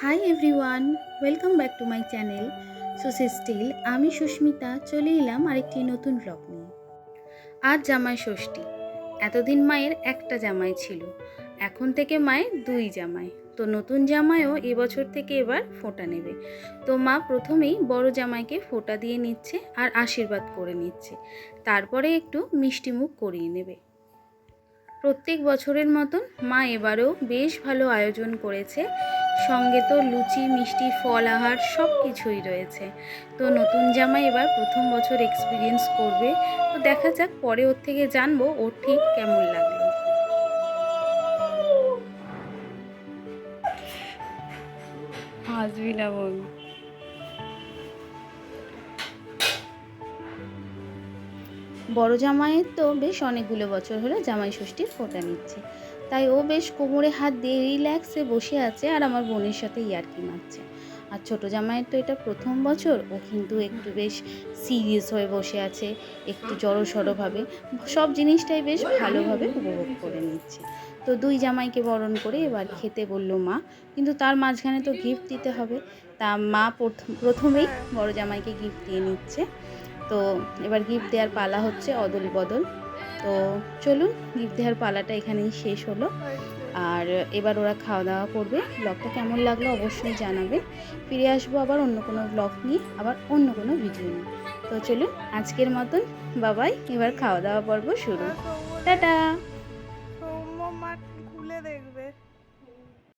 High everyone, welcome back to my channel সোসে স্টিল। আমি সুস্মিতা চলে এলাম আরেকটি নতুন ব্লগ নিয়ে। আজ জামাই ষষ্ঠী। এতদিন মায়ের একটা জামাই ছিল, এখন থেকে মায়ের দুই জামাই। তো নতুন জামাইও এবছর থেকে এবার ফোঁটা নেবে। তো মা প্রথমেই বড় জামাইকে ফোঁটা দিয়ে নিচ্ছে আর আশীর্বাদ করে নিচ্ছে, তারপরে একটু মিষ্টি মুখ করিয়ে নেবে। প্রত্যেক বছরের মতন মা এবারেও বেশ ভালো আয়োজন করেছে, সঙ্গে তো লুচি মিষ্টি ফল আহার সব কিছুই রয়েছে। তো নতুন জামাই এবার প্রথম বছর এক্সপিরিয়েন্স করবে, তো দেখা যাক পরে ওর থেকে জানবো ওর ঠিক কেমন লাগলো। হাসবি না বোন। বড় জামাইয়ের তো বেশ অনেকগুলো বছর হলো জামাই ষষ্ঠীর ফোঁটা নিচ্ছে, তাই ও বেশ কোমরে হাত দিয়ে রিল্যাক্সে বসে আছে আর আমার বোনের সাথে ইয়ার্কি মারছে। আর ছোটো জামাইয়ের তো এটা প্রথম বছর, ও কিন্তু একটু বেশ সিরিয়াস হয়ে বসে আছে, একটু জড়সড়ভাবে সব জিনিসটাই বেশ ভালোভাবে উপভোগ করে নিচ্ছে। তো দুই জামাইকে বরণ করে এবার খেতে বলল মা, কিন্তু তার মাঝখানে তো গিফট দিতে হবে। তা মা প্রথমেই বড় জামাইকে গিফট দিয়ে নিচ্ছে। তো এবার গিফট দেওয়ার পালা হচ্ছে অদল বদল। তো চলুন, গিফট দেওয়ার পালাটা এখানেই শেষ হলো, আর এবার ওরা খাওয়া দাওয়া করবে। ব্লগটা কেমন লাগলো অবশ্যই জানাবে। ফিরে আসবো আবার অন্য কোনো ব্লগ নিয়ে, আবার অন্য কোনো ভিডিও নিয়ে। তো চলুন আজকের মতন বাবাই, এবার খাওয়া দাওয়া পর্ব শুরু। টাটা।